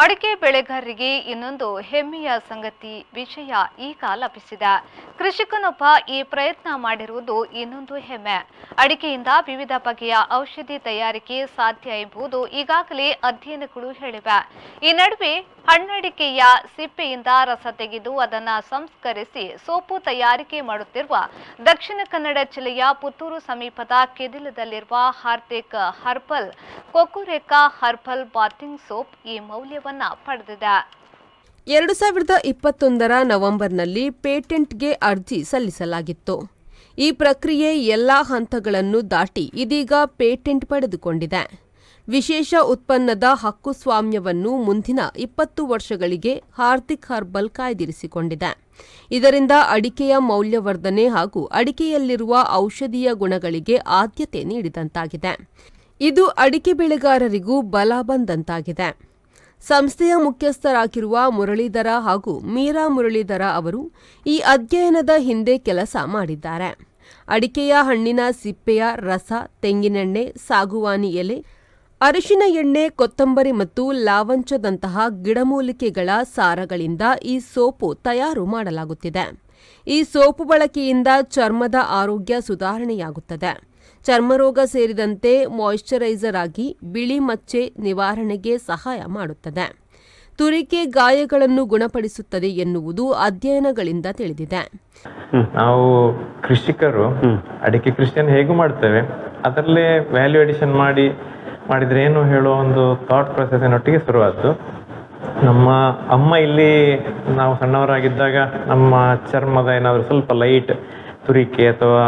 ಅಡಿಕೆ ಬೆಳೆಗಾರರಿಗೆ ಇನ್ನೊಂದು ಹೆಮ್ಮೆಯ ಸಂಗತಿ ವಿಷಯ ಈಗ ಲಭಿಸಿದೆ. ಕೃಷಿಕನೊಬ್ಬ ಈ ಪ್ರಯತ್ನ ಮಾಡಿರುವುದು ಇನ್ನೊಂದು ಹೆಮ್ಮೆ. ಅಡಿಕೆಯಿಂದ ವಿವಿಧ ಬಗೆಯ ಔಷಧಿ ತಯಾರಿಕೆ ಸಾಧ್ಯ ಎಂಬುದು ಈಗಾಗಲೇ ಅಧ್ಯಯನಗಳು ಹೇಳಿವೆ. ಈ ನಡುವೆ ಹಣ್ಣಡಿಕೆಯ ಸಿಪ್ಪೆಯಿಂದ ರಸ ತೆಗೆದು ಅದನ್ನು ಸಂಸ್ಕರಿಸಿ ಸೋಪು ತಯಾರಿಕೆ ಮಾಡುತ್ತಿರುವ ದಕ್ಷಿಣ ಕನ್ನಡ ಜಿಲ್ಲೆಯ ಪುತ್ತೂರು ಸಮೀಪದ ಕೆದಿಲದಲ್ಲಿರುವ ಹಾರ್ದಿಕ್ ಹರ್ಬಲ್ ಕೊಕುರೆಕಾ ಹರ್ಬಲ್ ಬಾತಿಂಗ್ ಸೋಪ್ ಈ ಮೌಲ್ಯವನ್ನು ಪಡೆದಿದೆ. 2021 ನವೆಂಬರ್ನಲ್ಲಿ ಪೇಟೆಂಟ್ಗೆ ಅರ್ಜಿ ಸಲ್ಲಿಸಲಾಗಿತ್ತು. ಈ ಪ್ರಕ್ರಿಯೆ ಎಲ್ಲಾ ಹಂತಗಳನ್ನು ದಾಟಿ ಇದೀಗ ಪೇಟೆಂಟ್ ಪಡೆದುಕೊಂಡಿದೆ. ವಿಶೇಷ ಉತ್ಪನ್ನದ ಹಕ್ಕುಸ್ವಾಮ್ಯವನ್ನು ಮುಂದಿನ 20 ವರ್ಷಗಳಿಗೆ ಹಾರ್ದಿಕ್ ಹರ್ಬಲ್ ಕಾಯ್ದಿರಿಸಿಕೊಂಡಿದೆ. ಇದರಿಂದ ಅಡಿಕೆಯ ಮೌಲ್ಯವರ್ಧನೆ ಹಾಗೂ ಅಡಿಕೆಯಲ್ಲಿರುವ ಔಷಧೀಯ ಗುಣಗಳಿಗೆ ಆದ್ಯತೆ ನೀಡಿದಂತಾಗಿದೆ. ಇದು ಅಡಿಕೆ ಬೆಳೆಗಾರರಿಗೂ ಬಲ ಬಂದಂತಾಗಿದೆ. ಸಂಸ್ಥೆಯ ಮುಖ್ಯಸ್ಥರಾಗಿರುವ ಮುರಳೀಧರ ಹಾಗೂ ಮೀರಾ ಮುರಳೀಧರ ಅವರು ಈ ಅಧ್ಯಯನದ ಹಿಂದೆ ಕೆಲಸ ಮಾಡಿದ್ದಾರೆ. ಅಡಿಕೆಯ ಹಣ್ಣಿನ ಸಿಪ್ಪೆಯ ರಸ, ತೆಂಗಿನೆಣ್ಣೆ, ಸಾಗುವಾನಿ ಎಲೆ, ಅರಿಶಿನ ಎಣ್ಣೆ, ಕೊತ್ತಂಬರಿ ಮತ್ತು ಲಾವಂಚದಂತಹ ಗಿಡಮೂಲಿಕೆಗಳ ಸಾರಗಳಿಂದ ಈ ಸೋಪು ತಯಾರು ಮಾಡಲಾಗುತ್ತಿದೆ. ಈ ಸೋಪು ಬಳಕೆಯಿಂದ ಚರ್ಮದ ಆರೋಗ್ಯ ಸುಧಾರಣೆಯಾಗುತ್ತದೆ. ಚರ್ಮರೋಗ ಸೇರಿದಂತೆ ಮಾಯಿಶ್ಚರೈಸರ್ ಆಗಿ ಬಿಳಿ ಮಚ್ಚೆ ನಿವಾರಣೆಗೆ ಸಹಾಯ ಮಾಡುತ್ತದೆ. ತುರಿಕೆ ಗಾಯಗಳನ್ನು ಗುಣಪಡಿಸುತ್ತದೆ ಎನ್ನುವುದು ಅಧ್ಯಯನಗಳಿಂದ ತಿಳಿದಿದೆ. ನಾವು ಕೃಷಿಕರು ಅಡಿಕೆ ಕೃಷಿಯನ್ನು ಹೇಗೂ ಮಾಡ್ತೇವೆ, ಅದರಲ್ಲೇ ವ್ಯಾಲ್ಯೂ ಅಡಿಷನ್ ಮಾಡಿದ್ರೆ ಏನು ಹೇಳೋ ಒಂದು ಥಾಟ್ ಪ್ರೊಸೆಸ್ಸಿನೊಟ್ಟಿಗೆ ಶುರುವಾಯಿತು. ನಮ್ಮ ಅಮ್ಮ ಇಲ್ಲಿ ನಾವು ಸಣ್ಣವರಾಗಿದ್ದಾಗ ನಮ್ಮ ಚರ್ಮದ ಏನಾದರೂ ಸ್ವಲ್ಪ ಲೈಟ್ ತುರಿಕೆ ಅಥವಾ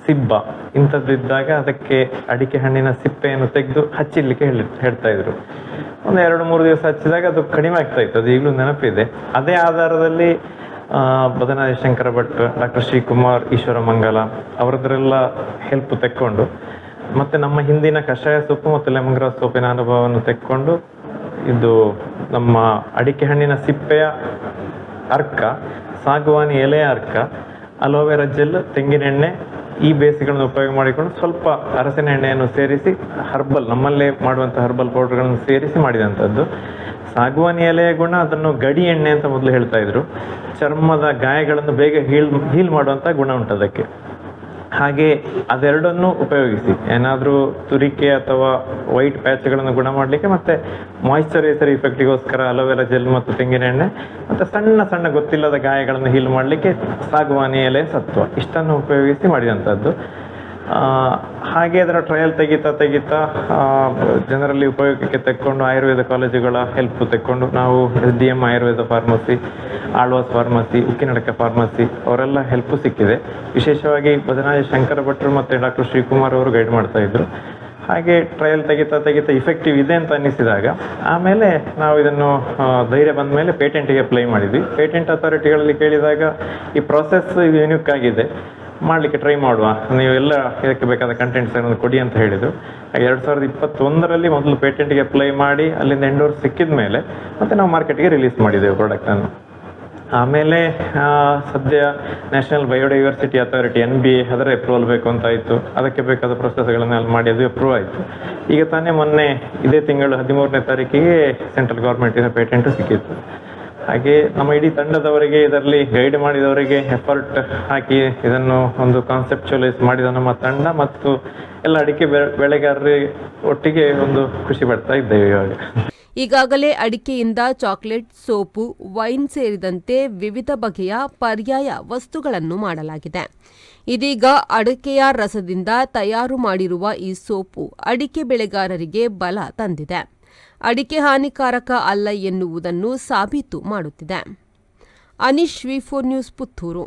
ಸಿಬ್ಬ ಇಂಥದ್ದಿದ್ದಾಗ ಅದಕ್ಕೆ ಅಡಿಕೆ ಹಣ್ಣಿನ ಸಿಪ್ಪೆಯನ್ನು ತೆಗೆದು ಹಚ್ಚಿಡ್ಲಿಕ್ಕೆ ಹೇಳ್ತಾ ಇದ್ರು. ಒಂದು 2-3 ದಿವಸ ಹಚ್ಚಿದಾಗ ಅದು ಕಡಿಮೆ ಆಗ್ತಾ ಇತ್ತು. ಅದು ಈಗಲೂ ನೆನಪಿದೆ. ಅದೇ ಆಧಾರದಲ್ಲಿ ಬದನಾದಿ ಶಂಕರ ಭಟ್, ಡಾಕ್ಟರ್ ಶ್ರೀಕುಮಾರ್, ಈಶ್ವರ ಮಂಗಲ ಅವರದ್ರೆಲ್ಲ ಹೆಲ್ಪ್ ತೆಕ್ಕೊಂಡು ಮತ್ತು ನಮ್ಮ ಹಿಂದಿನ ಕಷಾಯ ಸೊಪ್ಪು ಮತ್ತು ಲೆಮನ್ ಗ್ರಾಸ್ ಸೊಪ್ಪಿನ ಅನುಭವವನ್ನು ತೆಕ್ಕೊಂಡು ಇದು ನಮ್ಮ ಅಡಿಕೆ ಹಣ್ಣಿನ ಸಿಪ್ಪೆಯ ಅರ್ಕ, ಸಾಗುವಾನಿ ಎಲೆಯ ಅರ್ಕ, ಅಲೋವೆರಾ ಜೆಲ್, ತೆಂಗಿನೆಣ್ಣೆ ಈ ಬೇಸಿಗಳನ್ನು ಉಪಯೋಗ ಮಾಡಿಕೊಂಡು ಸ್ವಲ್ಪ ಅರಸಿನ ಎಣ್ಣೆಯನ್ನು ಸೇರಿಸಿ ಹರ್ಬಲ್ ನಮ್ಮಲ್ಲೇ ಮಾಡುವಂಥ ಹರ್ಬಲ್ ಪೌಡರ್ಗಳನ್ನು ಸೇರಿಸಿ ಮಾಡಿದಂಥದ್ದು. ಸಾಗುವಾನಿ ಎಲೆಯ ಗುಣ ಅದನ್ನು ಗಡಿ ಎಣ್ಣೆ ಅಂತ ಮೊದಲು ಹೇಳ್ತಾ ಇದ್ರು. ಚರ್ಮದ ಗಾಯಗಳನ್ನು ಬೇಗ ಹೀಲ್ ಮಾಡುವಂಥ ಗುಣ ಉಂಟು ಅದಕ್ಕೆ. ಹಾಗೆ ಅದೆರಡನ್ನು ಉಪಯೋಗಿಸಿ ಏನಾದರೂ ತುರಿಕೆ ಅಥವಾ ವೈಟ್ ಪ್ಯಾಚ್ಗಳನ್ನು ಗುಣ ಮಾಡಲಿಕ್ಕೆ ಮತ್ತು ಮಾಯಿಶ್ಚರೈಸರ್ ಇಫೆಕ್ಟಿಗೋಸ್ಕರ ಅಲೋವೆರಾ ಜೆಲ್ ಮತ್ತು ತೆಂಗಿನೆಣ್ಣೆ ಮತ್ತು ಸಣ್ಣ ಸಣ್ಣ ಗೊತ್ತಿಲ್ಲದ ಗಾಯಗಳನ್ನು ಹೀಲ್ ಮಾಡಲಿಕ್ಕೆ ಸಾಗುವಾನಿ ಎಲೆ ಸತ್ವ ಇಷ್ಟನ್ನು ಉಪಯೋಗಿಸಿ ಮಾಡಿದಂಥದ್ದು. ಹಾಗೆ ಅದರ ಟ್ರಯಲ್ ತೆಗಿತಾ ಜನರಲ್ಲಿ ಉಪಯೋಗಕ್ಕೆ ತೆಕ್ಕೊಂಡು ಆಯುರ್ವೇದ ಕಾಲೇಜುಗಳ ಹೆಲ್ಪ್ ತೆಕ್ಕೊಂಡು ನಾವು SDM Ayurveda pharmacy, Alvas pharmacy, Ukkinadka pharmacy ಅವರೆಲ್ಲ ಹೆಲ್ಪು ಸಿಕ್ಕಿದೆ. ವಿಶೇಷವಾಗಿ ಬದನಾದಿ ಶಂಕರ ಭಟ್ರು ಮತ್ತು ಡಾಕ್ಟರ್ ಶ್ರೀಕುಮಾರ್ ಅವರು ಗೈಡ್ ಮಾಡ್ತಾ ಇದ್ರು. ಹಾಗೆ ಟ್ರಯಲ್ ತೆಗಿತಾ ಇಫೆಕ್ಟಿವ್ ಇದೆ ಅಂತ ಅನ್ನಿಸಿದಾಗ ಆಮೇಲೆ ನಾವು ಇದನ್ನು ಧೈರ್ಯ ಬಂದ ಮೇಲೆ ಪೇಟೆಂಟಿಗೆ ಅಪ್ಲೈ ಮಾಡಿದ್ವಿ. ಪೇಟೆಂಟ್ ಅಥಾರಿಟಿಗಳಲ್ಲಿ ಕೇಳಿದಾಗ ಈ ಪ್ರಾಸೆಸ್ ಯೂನಿಕ್ ಆಗಿದೆ, ಮಾಡಲಿಕ್ಕೆ ಟ್ರೈ ಮಾಡುವ, ನೀವು ಎಲ್ಲ ಇದಕ್ಕೆ ಬೇಕಾದ ಕಂಟೆಂಟ್ಸ್ ಏನಾದ್ರು ಕೊಡಿ ಅಂತ ಹೇಳಿದರು. ಹಾಗೆ 2021 ಮೊದಲು ಪೇಟೆಂಟ್ಗೆ ಅಪ್ಲೈ ಮಾಡಿ ಅಲ್ಲಿಂದ ಎಂಡೋರ್ಸ್ ಸಿಕ್ಕಿದ ಮೇಲೆ ಮತ್ತೆ ನಾವು ಮಾರ್ಕೆಟ್ಗೆ ರಿಲೀಸ್ ಮಾಡಿದ್ದೇವೆ ಪ್ರಾಡಕ್ಟನ್ನು. ಆಮೇಲೆ ಸದ್ಯ ನ್ಯಾಷನಲ್ ಬಯೋಡೈವರ್ಸಿಟಿ ಅಥಾರಿಟಿ NBA ಅದರ ಅಪ್ರೂವಲ್ ಬೇಕು ಅಂತ ಆಯಿತು. ಅದಕ್ಕೆ ಬೇಕಾದ ಪ್ರೊಸೆಸ್ಗಳನ್ನೆಲ್ಲ ಮಾಡಿ ಅದು ಅಪ್ರೂವ್ ಆಯಿತು. ಈಗ ತಾನೇ ಮೊನ್ನೆ ಇದೇ ತಿಂಗಳು 13ನೇ ತಾರೀಕಿಗೆ ಸೆಂಟ್ರಲ್ ಗೌರ್ಮೆಂಟಿನ ಪೇಟೆಂಟು ಸಿಕ್ಕಿತ್ತು. ಹಾಗೆ ನಮ್ಮ ಇಡೀ ತಂಡದವರಿಗೆ, ಇದರಲ್ಲಿ ಗೈಡ್ ಮಾಡಿದವರಿಗೆ, ಎಫರ್ಟ್ ಹಾಕಿ ಇದನ್ನು ಒಂದು ಕಾನ್ಸೆಪ್ಚುಯಲೈಸ್ ಮಾಡಿದ ನಮ್ಮ ತಂಡ ಮತ್ತು ಎಲ್ಲ ಅಡಿಕೆ ಬೆಳೆಗಾರರಿಗೆ ಒಟ್ಟಿಗೆ ಒಂದು ಖುಷಿ ಪಡ್ತಾ ಇದ್ದೇವೆ. ಇವಾಗ ಈಗಾಗಲೇ ಅಡಿಕೆಯಿಂದ ಚಾಕೊಲೇಟ್, ಸೋಪು, ವೈನ್ ಸೇರಿದಂತೆ ವಿವಿಧ ಬಗೆಯ ಪರ್ಯಾಯ ವಸ್ತುಗಳನ್ನು ಮಾಡಲಾಗಿದೆ. ಇದೀಗ ಅಡಿಕೆಯ ರಸದಿಂದ ತಯಾರು ಮಾಡಿರುವ ಈ ಸೋಪು ಅಡಿಕೆ ಬೆಳೆಗಾರರಿಗೆ ಬಲ ತಂದಿದೆ. ಅಡಿಕೆ ಹಾನಿಕಾರಕ ಅಲ್ಲ ಎನ್ನುವುದನ್ನು ಸಾಬೀತು ಮಾಡುತ್ತಿದೆ. Aneesh, V4 news, Puttur.